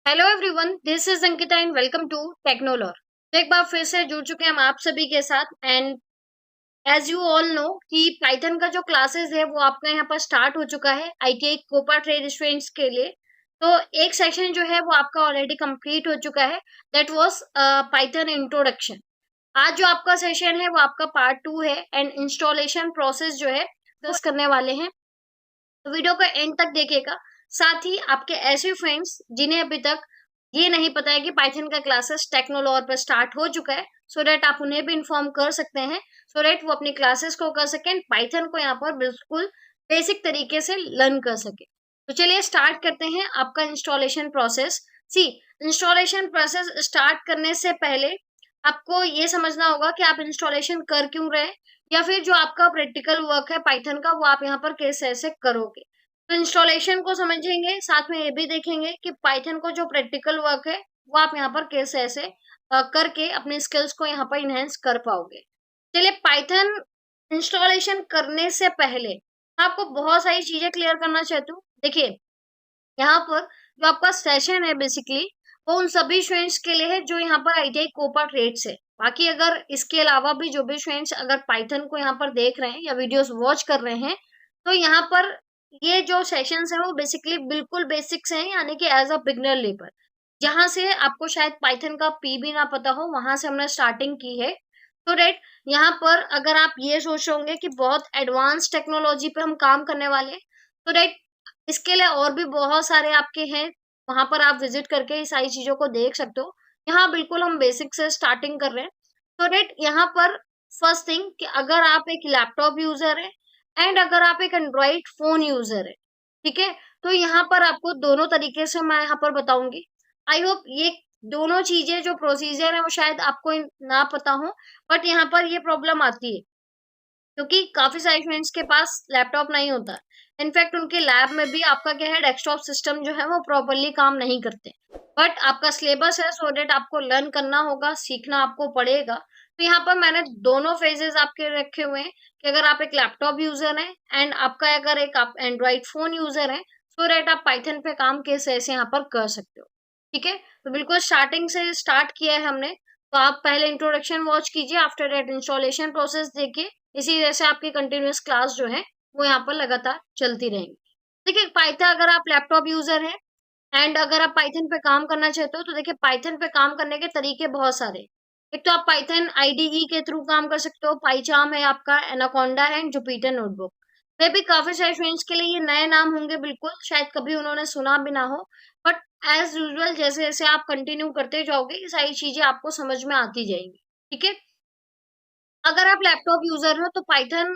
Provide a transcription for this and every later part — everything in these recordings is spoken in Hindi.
Hello everyone, this is Ankita and welcome to Technolor. तो एक बार फिर से जुड़ चुके हैं हम आप सभी के साथ। And as you all know कि पाइथन का जो क्लासेस है वो आपका यहाँ पर स्टार्ट हो चुका है आईटीआई कोपा ट्रेड स्टूडेंट्स के लिए। तो एक सेशन जो है वो आपका ऑलरेडी कंप्लीट हो चुका है, दैट वाज पाइथन इंट्रोडक्शन। आज जो आपका सेशन है वो आपका पार्ट 2 है एंड इंस्टॉलेशन प्रोसेस जो है डिस्कस करने वाले हैं। तो वीडियो को एंड तक देखिएगा। साथ ही आपके ऐसे फ्रेंड्स जिन्हें अभी तक ये नहीं पता है कि पाइथन का क्लासेस टेक्नोलॉर पर स्टार्ट हो चुका है, सो दैट आप उन्हें भी इन्फॉर्म कर सकते हैं, सो दैट वो अपनी क्लासेस को कर सकें, पाइथन को यहाँ पर बिल्कुल बेसिक तरीके से लर्न कर सके। तो चलिए स्टार्ट करते हैं आपका इंस्टॉलेशन प्रोसेस। सी, इंस्टॉलेशन प्रोसेस स्टार्ट करने से पहले आपको ये समझना होगा कि आप इंस्टॉलेशन कर क्यों रहे हैं, या फिर जो आपका प्रैक्टिकल वर्क है पाइथन का वो आप यहाँ पर कैसे करोगे। तो इंस्टॉलेशन को समझेंगे, साथ में ये भी देखेंगे कि पाइथन को जो प्रैक्टिकल वर्क है वो आप यहाँ पर कैसे करके अपने स्किल्स को यहाँ पर इनहेंस कर पाओगे। चलिए, पाइथन इंस्टॉलेशन करने से पहले मैं आपको बहुत सारी चीजें क्लियर करना चाहती हूँ। देखिए, यहाँ पर जो आपका सेशन है बेसिकली वो उन सभी स्टूडेंट्स के लिए है जो यहाँ पर आईटीआई कोपा ट्रेड से। बाकी अगर इसके अलावा भी जो भी स्टूडेंट्स अगर पाइथन को यहाँ पर देख रहे हैं या वीडियोस वॉच कर रहे हैं, तो यहाँ पर ये जो सेशंस है वो बेसिकली बिल्कुल बेसिक्स हैं, यानी कि एज अ बिगनर लेवल। जहां से आपको शायद पाइथन का पी भी ना पता हो, वहां से हमने स्टार्टिंग की है। तो राइट, यहाँ पर अगर आप ये सोच रहे होंगे कि बहुत एडवांस टेक्नोलॉजी पे हम काम करने वाले हैं, तो राइट, इसके लिए और भी बहुत सारे आपके हैं, वहां पर आप विजिट करके ये सारी चीजों को देख सकते हो। यहाँ बिल्कुल हम बेसिक से स्टार्टिंग कर रहे हैं। तो राइट, यहाँ पर फर्स्ट थिंग कि अगर आप एक लैपटॉप यूजर है एंड अगर आप एक एंड्रॉइड फोन यूजर है, ठीक है, तो यहाँ पर आपको दोनों तरीके से मैं यहाँ पर बताऊंगी। आई होप ये दोनों चीजें जो प्रोसीजर है वो शायद आपको ना पता हो, बट यहाँ पर ये प्रॉब्लम आती है क्योंकि काफी सारे स्टूडेंट्स के पास लैपटॉप नहीं होता। इनफैक्ट उनके लैब में भी आपका क्या है, डेस्कटॉप सिस्टम जो है वो प्रॉपरली काम नहीं करते। बट आपका सिलेबस है, सो डेट आपको लर्न करना होगा, सीखना आपको पड़ेगा। तो यहाँ पर मैंने दोनों फेजेस आपके रखे हुए हैं कि अगर आप एक लैपटॉप यूजर हैं एंड आपका अगर एक आप एंड्रॉइड फोन यूजर हैं, सो डेट आप पाइथन पे काम कैसे ऐसे यहाँ पर कर सकते हो। ठीक है, तो बिल्कुल स्टार्टिंग से स्टार्ट किया है हमने। तो आप पहले इंट्रोडक्शन वॉच कीजिए, आफ्टर दैट इंस्टॉलेशन प्रोसेस देखिए। इसी वजह से आपकी कंटिन्यूअस क्लास जो है वो यहाँ पर लगातार चलती रहेंगी। देखिए, पाइथन अगर आप लैपटॉप यूजर हैं एंड अगर आप पाइथन पे काम करना चाहते हो, तो देखिए पाइथन पे काम करने के तरीके बहुत सारे। एक तो आप पाइथन आईडीई के थ्रू काम कर सकते हो, पाइचार्म है आपका, एनाकोंडा है, जुपिटर नोटबुक। मे भी काफी सारे स्टूडेंट्स के लिए ये नए नाम होंगे, बिल्कुल शायद कभी उन्होंने सुना भी ना हो। बट एज यूजुअल जैसे जैसे आप कंटिन्यू करते जाओगे ये सारी चीजें आपको समझ में आती जाएंगी। ठीक है, अगर आप लैपटॉप यूजर हो तो पाइथन,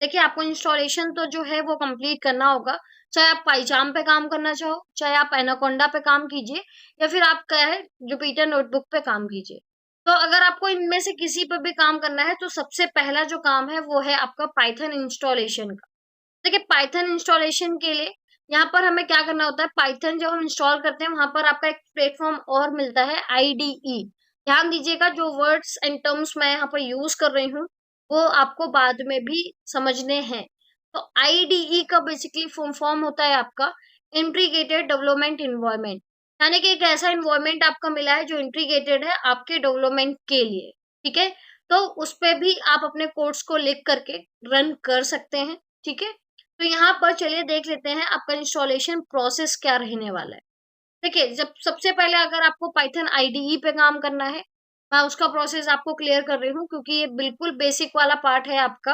देखिए आपको इंस्टॉलेशन तो जो है वो कंप्लीट करना होगा। चाहे आप पाइचार्म पे काम करना चाहो, चाहे आप एनाकोंडा पे काम कीजिए, या फिर आप क्या है जुपिटर नोटबुक पे काम कीजिए। तो अगर आपको इनमें से किसी पर भी काम करना है तो सबसे पहला जो काम है वो है आपका पाइथन इंस्टॉलेशन का। देखिए, पाइथन इंस्टॉलेशन के लिए यहाँ पर हमें क्या करना होता है, पाइथन जब हम इंस्टॉल करते हैं वहां पर आपका एक प्लेटफॉर्म और मिलता है, आईडीई। ध्यान दीजिएगा, जो वर्ड्स एंड टर्म्स मैं यहाँ पर यूज कर रही हूँ वो आपको बाद में भी समझने हैं। तो आईडीई का बेसिकली फुल फॉर्म होता है आपका इंटीग्रेटेड डेवलपमेंट इन्वायरमेंट, यानी कि एक ऐसा इन्वायरमेंट आपका मिला है जो इंटीग्रेटेड है आपके डेवलपमेंट के लिए। ठीक है, तो उस पे भी आप अपने कोड्स को लिख करके रन कर सकते हैं। ठीक है, तो यहाँ पर चलिए देख लेते हैं आपका इंस्टॉलेशन प्रोसेस क्या रहने वाला है। देखिए, जब सबसे पहले अगर आपको पाइथन आईडीई पे काम करना है, मैं उसका प्रोसेस आपको क्लियर कर रही हूँ क्योंकि ये बिल्कुल बेसिक वाला पार्ट है आपका।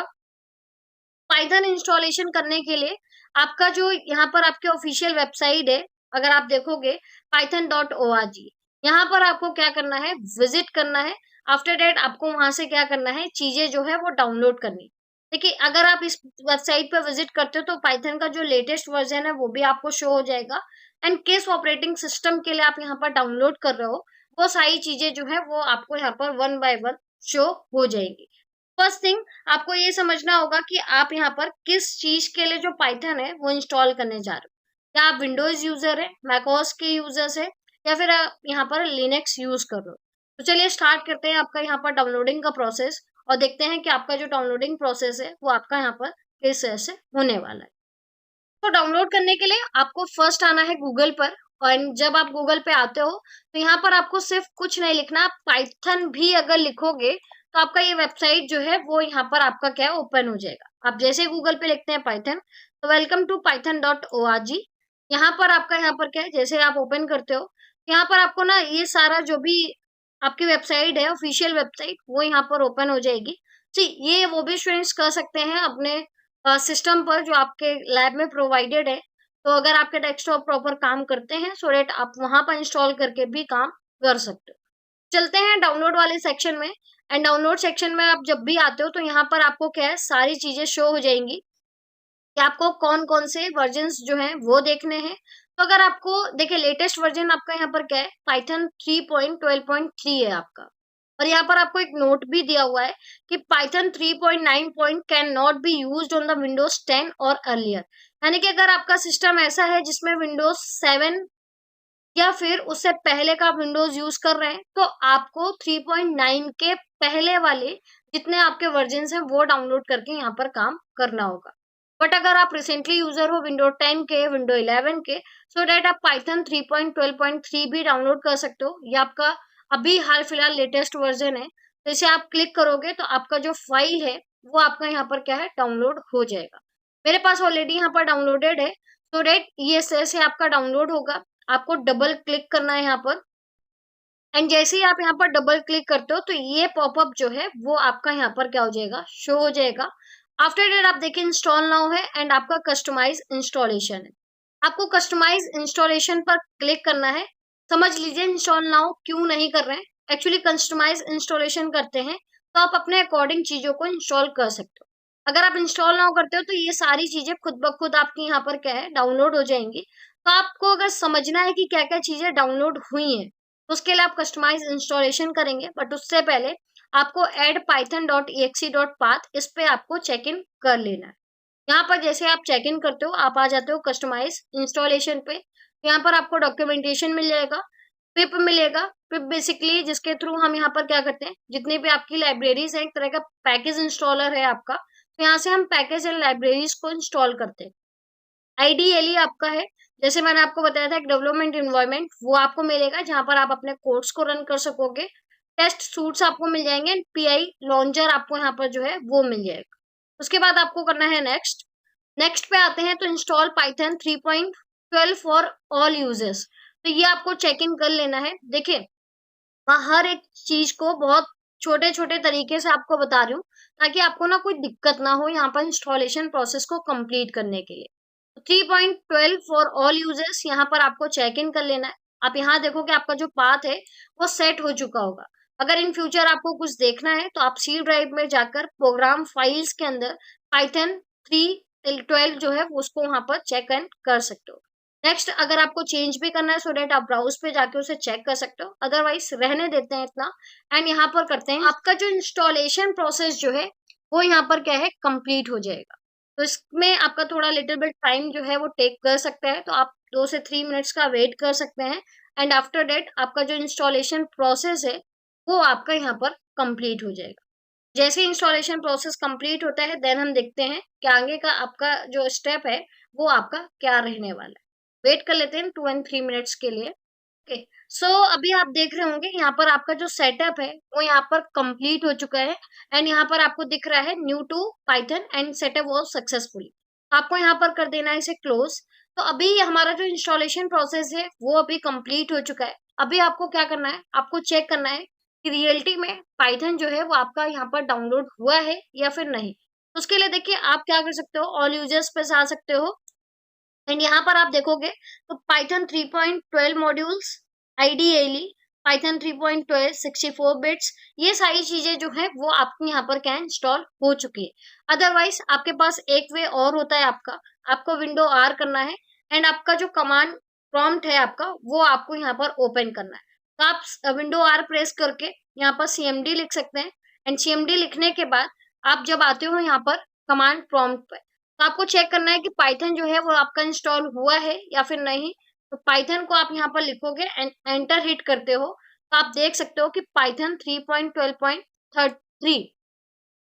पाइथन इंस्टॉलेशन करने के लिए आपका जो यहाँ पर आपके ऑफिशियल वेबसाइट है, अगर आप देखोगे python.org, यहाँ पर आपको क्या करना है, विजिट करना है। आफ्टर दैट आपको वहां से क्या करना है, चीजें जो है वो डाउनलोड करनी। देखिए, अगर आप इस वेबसाइट पर विजिट करते हो तो पाइथन का जो लेटेस्ट वर्जन है वो भी आपको शो हो जाएगा। एंड किस ऑपरेटिंग सिस्टम के लिए आप यहाँ पर डाउनलोड कर रहे हो, वो सारी चीजें जो है वो आपको यहाँ पर वन बाय वन शो हो जाएगी। फर्स्ट थिंग, आपको ये समझना होगा कि आप यहाँ पर किस चीज के लिए जो पाइथन है वो इंस्टॉल करने जा रहे हो। क्या आप विंडोज यूजर है, मैकओएस के यूजर्स है, या फिर आप यहाँ पर लिनक्स यूज कर रहे हो। तो चलिए स्टार्ट करते हैं आपका यहाँ पर डाउनलोडिंग का प्रोसेस और देखते हैं कि आपका जो डाउनलोडिंग प्रोसेस है वो आपका यहाँ पर किस तरह से होने वाला है। तो डाउनलोड करने के लिए आपको फर्स्ट आना है गूगल पर और जब आप गूगल पे आते हो तो यहाँ पर आपको सिर्फ कुछ नहीं लिखना, आप पाइथन भी अगर लिखोगे तो आपका ये वेबसाइट जो है वो यहाँ पर आपका क्या है ओपन हो जाएगा। आप जैसे गूगल पे लिखते हैं पाइथन, तो वेलकम टू python.org, यहाँ पर आपका यहाँ पर क्या है, जैसे आप ओपन करते हो यहाँ पर आपको ना ये सारा जो भी आपकी वेबसाइट है, ऑफिशियल वेबसाइट, वो यहाँ पर ओपन हो जाएगी। जी, ये वो भी स्टूडेंट्स कर सकते हैं अपने सिस्टम पर जो आपके लैब में प्रोवाइडेड है। तो अगर आपके डेस्कटॉप प्रॉपर काम करते हैं सो डेट आप वहां पर इंस्टॉल करके भी काम कर सकते हो। चलते हैं डाउनलोड वाले सेक्शन में। एंड डाउनलोड सेक्शन में आप जब भी आते हो तो यहाँ पर आपको क्या है, सारी चीजें शो हो जाएंगी कि आपको कौन कौन से वर्जन्स जो हैं वो देखने हैं। तो अगर आपको देखिए लेटेस्ट वर्जन आपका यहाँ पर क्या है, पाइथन 3.12.3 है आपका। और यहाँ पर आपको एक नोट भी दिया हुआ है कि Python 3.9 can not be used on the Windows 10 और अर्लियर। यानी कि अगर आपका सिस्टम ऐसा है जिसमें विंडोज 7 या फिर उससे पहले का विंडोज यूज कर रहे हैं, तो आपको 3.9 के पहले वाले जितने आपके वर्जन हैं वो डाउनलोड करके यहाँ पर काम करना होगा। बट अगर आप रिसेंटली यूजर हो विंडो 10 के, विंडो 11 के, सो डेट आप पाइथन 3.12.3 भी डाउनलोड कर सकते हो। ये आपका अभी हाल फिलहाल लेटेस्ट वर्जन है। तो इसे आप क्लिक करोगे तो आपका जो फाइल है वो आपका यहाँ पर क्या है, डाउनलोड हो जाएगा। मेरे पास ऑलरेडी यहाँ पर डाउनलोडेड है, सो डेट ये से आपका डाउनलोड होगा। आपको डबल क्लिक करना है यहाँ पर, एंड जैसे ही आप यहाँ पर डबल क्लिक करते हो तो ये पॉपअप जो है वो आपका यहाँ पर क्या हो जाएगा, शो हो जाएगा। आफ्टर डेट आप देखिए इंस्टॉल नाउ है एंड आपका कस्टमाइज इंस्टॉलेशन है। आपको कस्टमाइज इंस्टॉलेशन पर क्लिक करना है। समझ लीजिए इंस्टॉल नाउ क्यों नहीं कर रहे हैं, एक्चुअली कस्टमाइज इंस्टॉलेशन करते हैं तो आप अपने अकॉर्डिंग चीजों को इंस्टॉल कर सकते हो। अगर आप इंस्टॉल नाउ करते हो तो ये सारी चीजें खुद ब खुद आपकी यहाँ पर क्या है, डाउनलोड हो जाएंगी। तो आपको अगर समझना है कि क्या क्या चीजें डाउनलोड हुई हैं तो उसके लिए आप कस्टमाइज इंस्टॉलेशन करेंगे, बट उससे पहले आपको एड python.exe.path इस पे आपको चेक इन कर लेना है। यहाँ पर जैसे आप चेक इन करते हो आप आ जाते हो कस्टमाइज इंस्टॉलेशन पे। यहाँ पर आपको डॉक्यूमेंटेशन मिल जाएगा, पिप मिलेगा। पिप बेसिकली जिसके थ्रू हम यहाँ पर क्या करते हैं, जितनी भी आपकी लाइब्रेरीज है, एक तरह का पैकेज इंस्टॉलर है आपका, तो यहाँ से हम पैकेज एंड लाइब्रेरीज को इंस्टॉल करते हैं। आईडीएलई आपका है, जैसे मैंने आपको बताया था एक डेवलपमेंट इन्वायरमेंट, वो आपको मिलेगा जहां पर आप अपने कोड्स को रन कर सकोगे। टेस्ट सूट्स आपको मिल जाएंगे, पीआई लॉन्चर आपको यहाँ पर जो है वो मिल जाएगा। उसके बाद आपको करना है नेक्स्ट। नेक्स्ट पे आते हैं तो install Python 3.12 for all users. तो ये आपको चेक इन कर लेना है। देखिए मैं हर एक चीज को बहुत छोटे छोटे तरीके से आपको बता रही हूँ ताकि आपको ना कोई दिक्कत ना हो यहाँ पर इंस्टॉलेशन प्रोसेस को कंप्लीट करने के लिए। 3.12 फॉर ऑल यूजर्स यहाँ पर आपको चेक इन कर लेना है। आप यहाँ देखो कि आपका जो पाथ है वो सेट हो चुका होगा। अगर इन फ्यूचर आपको कुछ देखना है तो आप सी ड्राइव में जाकर प्रोग्राम फाइल्स के अंदर पाइथन 3.12 जो है उसको वहां पर चेक इन कर सकते हो। नेक्स्ट अगर आपको चेंज भी करना है सो डेट आप ब्राउज पे जाके उसे चेक कर सकते हो, अदरवाइज रहने देते हैं इतना। एंड यहाँ पर करते हैं आपका जो इंस्टॉलेशन प्रोसेस जो है वो यहाँ पर क्या है, कंप्लीट हो जाएगा। तो इसमें आपका थोड़ा लिटिल बिट टाइम जो है वो टेक कर सकता है, तो आप 2 से 3 मिनट्स का वेट कर सकते हैं। एंड आफ्टर डेट आपका जो इंस्टॉलेशन प्रोसेस है वो आपका यहाँ पर कंप्लीट हो जाएगा। जैसे इंस्टॉलेशन प्रोसेस कंप्लीट होता है देन हम देखते हैं कि आगे का आपका जो स्टेप है वो आपका क्या रहने वाला है। वेट कर लेते हैं 2 and 3 मिनट्स के लिए। ओके, सो अभी आप देख रहे होंगे यहाँ पर आपका जो सेटअप है वो यहाँ पर कंप्लीट हो चुका है। एंड यहाँ पर आपको दिख रहा है new to Python and setup was successfully. आपको यहाँ पर कर देना है इसे क्लोज। तो अभी हमारा जो इंस्टॉलेशन प्रोसेस है वो अभी कंप्लीट हो चुका है। अभी आपको क्या करना है, आपको चेक करना है कि रियलिटी में पाइथन जो है वो आपका यहाँ पर डाउनलोड हुआ है या फिर नहीं। तो उसके लिए देखिए आप क्या कर सकते हो, ऑल यूजर्स पे आ सकते हो एंड यहाँ पर आप देखोगे तो Python 3.12 modules, IDLE, Python 3.12 64 bits, ये सारी चीजें जो है वो आपको यहाँ पर क्या इंस्टॉल हो चुकी है। अदरवाइज आपके पास एक वे और होता है आपको विंडो आर करना है एंड आपका जो कमांड प्रॉम्प्ट है आपका वो आपको यहाँ पर ओपन करना है। तो आप विंडो आर प्रेस करके यहाँ पर सीएमडी लिख सकते हैं एंड सीएमडी लिखने के बाद आप जब आते हो यहाँ पर कमांड प्रॉम्प्ट पर, तो आपको चेक करना है कि पाइथन जो है वो आपका इंस्टॉल हुआ है या फिर नहीं। तो पाइथन को आप यहाँ पर लिखोगे एंड एंटर हिट करते हो तो आप देख सकते हो कि पाइथन 3.12.3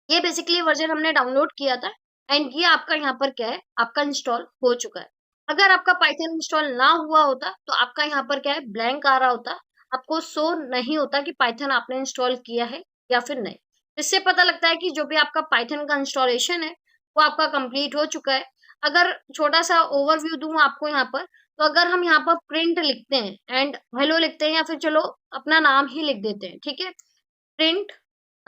ये बेसिकली वर्जन हमने डाउनलोड किया था एंड ये आपका यहाँ पर क्या है, आपका इंस्टॉल हो चुका है। अगर आपका पाइथन इंस्टॉल ना हुआ होता तो आपका यहाँ पर क्या है, ब्लैंक आ रहा होता, आपको शो नहीं होता कि पाइथन आपने इंस्टॉल किया है या फिर नहीं। इससे पता लगता है कि जो भी आपका पाइथन का इंस्टॉलेशन है वो आपका कंप्लीट हो चुका है। अगर छोटा सा ओवरव्यू दूं आपको यहाँ पर, तो अगर हम यहाँ पर प्रिंट लिखते हैं एंड हेलो लिखते हैं, या फिर चलो अपना नाम ही लिख देते हैं, ठीक है, प्रिंट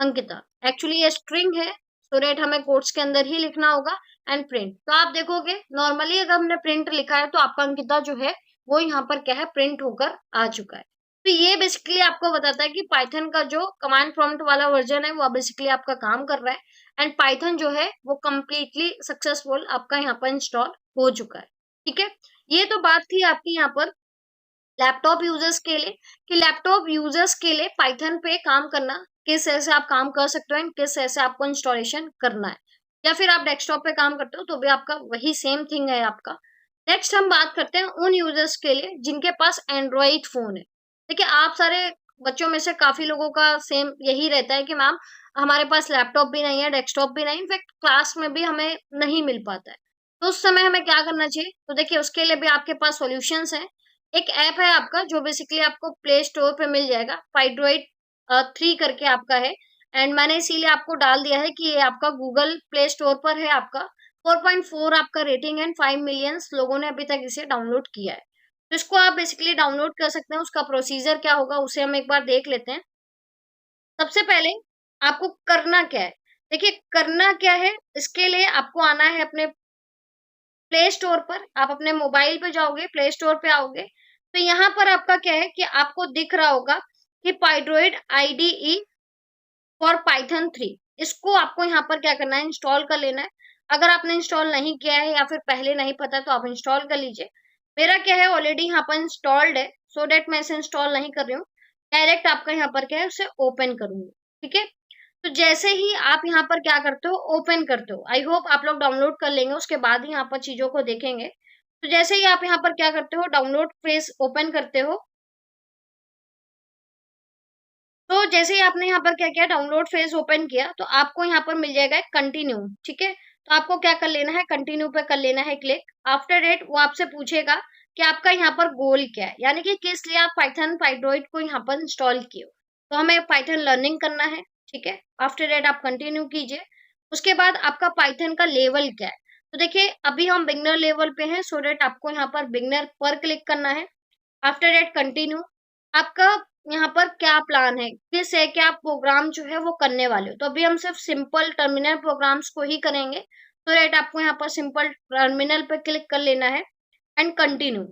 अंकिता, एक्चुअली ये स्ट्रिंग है, सो डेट हमें कोट्स के अंदर ही लिखना होगा एंड प्रिंट। तो आप देखोगे नॉर्मली अगर हमने प्रिंट लिखा है तो आपका अंकिता जो है वो यहाँ पर क्या है, प्रिंट होकर आ चुका है। तो ये बेसिकली आपको बताता है कि पाइथन का जो कमांड प्रॉम्प्ट वाला वर्जन है वो बेसिकली आपका काम कर रहा है एंड पाइथन जो है वो कम्प्लीटली सक्सेसफुल आपका यहाँ पर इंस्टॉल हो चुका है। ठीक है, ये तो बात थी आपकी यहाँ पर लैपटॉप यूजर्स के लिए, कि लैपटॉप यूजर्स के लिए पाइथन पे काम करना किस तरह से आप काम कर सकते हो एंड किस तरह से आपको इंस्टॉलेशन करना है, या फिर आप डेस्कटॉप पे काम करते हो तो भी आपका वही सेम थिंग है आपका। नेक्स्ट हम बात करते हैं उन यूजर्स के लिए जिनके पास एंड्रॉइड फोन है। देखिए आप सारे बच्चों में से काफी लोगों का सेम यही रहता है कि मैम हमारे पास लैपटॉप भी नहीं है, डेस्कटॉप भी नहीं, इनफैक्ट क्लास में भी हमें नहीं मिल पाता है। तो उस समय हमें क्या करना चाहिए, तो देखिए उसके लिए भी आपके पास सॉल्यूशंस हैं। एक ऐप है आपका जो बेसिकली आपको प्ले स्टोर पे मिल जाएगा, फाइड्रोइड 3 करके आपका है, एंड मैंने इसीलिए आपको डाल दिया है कि ये आपका गूगल प्ले स्टोर पर है। आपका 4.4 आपका रेटिंग एंड 5 मिलियंस लोगों ने अभी तक इसे डाउनलोड किया है। तो इसको आप बेसिकली डाउनलोड कर सकते हैं। उसका प्रोसीजर क्या होगा उसे हम एक बार देख लेते हैं। सबसे पहले आपको करना क्या है, देखिए करना क्या है, इसके लिए आपको आना है अपने प्ले स्टोर पर। आप अपने मोबाइल पे जाओगे, प्ले स्टोर पे आओगे, तो यहाँ पर आपका क्या है कि आपको दिख रहा होगा कि पाइड्रोइड आईडीई फॉर पाइथन 3। इसको आपको यहाँ पर क्या करना है, इंस्टॉल कर लेना है। अगर आपने इंस्टॉल नहीं किया है या फिर पहले नहीं पता तो आप इंस्टॉल कर लीजिए। मेरा क्या है ऑलरेडी यहाँ पर इंस्टॉल्ड है, सो डेट मैं इसे इंस्टॉल नहीं कर रही हूँ, डायरेक्ट आपका यहाँ पर क्या है उसे ओपन करूंगी। ठीक है, तो जैसे ही आप यहाँ पर क्या करते हो, ओपन करते हो, आई होप आप लोग डाउनलोड कर लेंगे उसके बाद ही यहाँ पर चीजों को देखेंगे। तो जैसे ही आप यहाँ पर क्या करते हो, डाउनलोड पेज ओपन करते हो, तो जैसे ही आपने यहाँ पर क्या किया, डाउनलोड फेज ओपन किया, तो आपको यहाँ पर मिल जाएगा कंटिन्यू। ठीक है, तो आपको क्या कर लेना है, कंटिन्यू पे कर लेना है क्लिक। आफ्टर डेट वो आपसे पूछेगा कि आपका यहाँ पर गोल क्या है, यानी कि किस लिए आप पाइथन पाइड्रोइड को यहाँ पर इंस्टॉल किए हो। तो हमें पाइथन लर्निंग करना है। ठीक है, आफ्टर डेट आप कंटिन्यू कीजिए। उसके बाद आपका पाइथन का लेवल क्या है, तो देखिए अभी हम बिगनर लेवल पे हैं, सो डेट आपको यहाँ पर बिगनर पर क्लिक करना है। After that continue. आपका यहाँ पर क्या प्लान है, किस है क्या प्रोग्राम जो है वो करने वाले हो, तो अभी हम सिर्फ सिंपल टर्मिनल प्रोग्राम्स को ही करेंगे। तो राइट आपको यहाँ पर सिंपल टर्मिनल पे क्लिक कर लेना है एंड कंटिन्यू।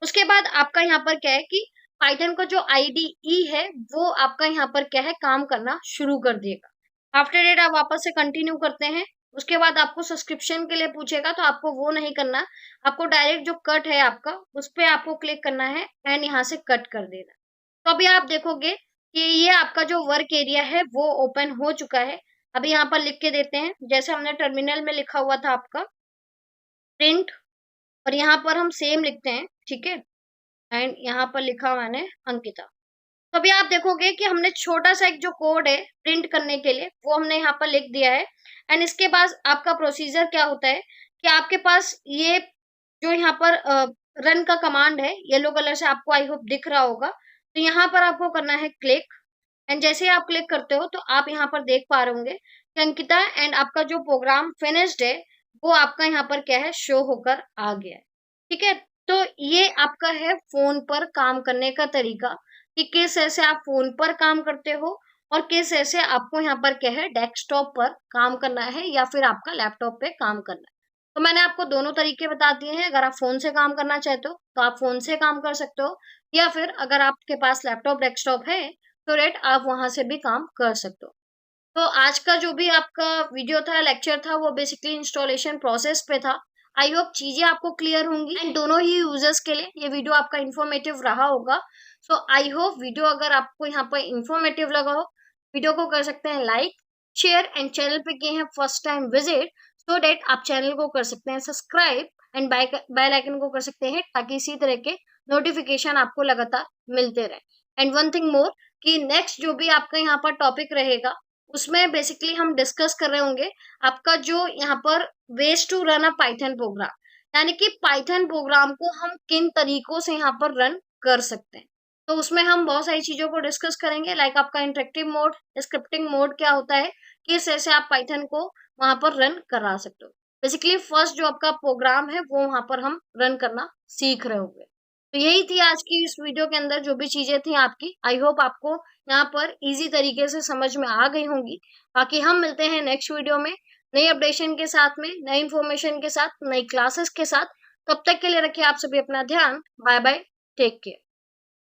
उसके बाद आपका यहाँ पर क्या है कि पाइथन का जो आईडीई है वो आपका यहाँ पर क्या है, काम करना शुरू कर देगा। आफ्टर डेट आप वापस से कंटिन्यू करते हैं। उसके बाद आपको सब्सक्रिप्शन के लिए पूछेगा, तो आपको वो नहीं करना, आपको डायरेक्ट जो कट है आपका उस पर आपको क्लिक करना है एंड यहाँ से कट कर देना। तो अभी आप देखोगे कि ये आपका जो वर्क एरिया है वो ओपन हो चुका है। अभी यहाँ पर लिख के देते हैं, जैसे हमने टर्मिनल में लिखा हुआ था आपका प्रिंट, और यहाँ पर हम सेम लिखते हैं। ठीक है, एंड यहाँ पर लिखा मैंने अंकिता। तो अभी आप देखोगे कि हमने छोटा सा एक जो कोड है प्रिंट करने के लिए वो हमने यहाँ पर लिख दिया है। एंड इसके बाद आपका प्रोसीजर क्या होता है कि आपके पास ये जो यहाँ पर रन का कमांड है, येलो कलर से आपको आई होप दिख रहा होगा, तो यहाँ पर आपको करना है क्लिक। एंड जैसे ही आप क्लिक करते हो तो आप यहाँ पर देख पा रहे होंगे कि अंकिता एंड आपका जो प्रोग्राम फिनिश्ड है वो आपका यहाँ पर क्या है, शो होकर आ गया है। ठीक है, तो ये आपका है फोन पर काम करने का तरीका, कि किस ऐसे आप फोन पर काम करते हो और किस ऐसे आपको यहाँ पर क्या है, डेस्कटॉप पर काम करना है या फिर आपका लैपटॉप पे काम करना है। तो मैंने आपको दोनों तरीके बता दिए हैं। अगर आप फोन से काम करना चाहते हो तो आप फोन से काम कर सकते हो, या फिर अगर आपके पास लैपटॉप डेस्कटॉप है तो रेट आप वहां से भी काम कर सकते हो। तो आज का जो भी आपका वीडियो था, लेक्चर था, वो बेसिकली इंस्टॉलेशन प्रोसेस पे था। आई होप चीजें आपको क्लियर होंगी एंड दोनों ही यूजर्स के लिए ये वीडियो आपका इन्फॉर्मेटिव रहा होगा। सो आई होप वीडियो अगर आपको यहाँ पर इन्फॉर्मेटिव लगा हो, वीडियो को कर सकते हैं लाइक शेयर, एंड चैनल पे किए हैं फर्स्ट टाइम विजिट, सो डेट आप चैनल को कर सकते हैं सब्सक्राइब एंड बेल आइकन को कर सकते हैं, ताकि इसी तरह के नोटिफिकेशन आपको लगातार मिलते रहे। एंड वन थिंग मोर, कि नेक्स्ट जो भी आपका यहाँ पर टॉपिक रहेगा उसमें बेसिकली हम डिस्कस कर रहे होंगे आपका जो यहाँ पर ways to run a Python program, यानी कि पाइथन प्रोग्राम को हम किन तरीकों से यहाँ पर रन कर सकते हैं। तो उसमें हम बहुत सारी चीजों को डिस्कस करेंगे, लाइक आपका इंटरेक्टिव मोड, स्क्रिप्टिंग मोड क्या होता है, किस तरह से आप पाइथन को वहां पर रन करा सकते हो। बेसिकली फर्स्ट जो आपका प्रोग्राम है वो वहां पर हम रन करना सीख रहे होंगे। तो यही थी आज की इस वीडियो के अंदर जो भी चीजें थी आपकी, आई होप आपको यहाँ पर इजी तरीके से समझ में आ गई होंगी। बाकी हम मिलते हैं नेक्स्ट वीडियो में नई अपडेशन के साथ में, नई इन्फॉर्मेशन के साथ, नई क्लासेस के साथ। तब तक के लिए रखिए आप सभी अपना ध्यान। Bye bye, take care.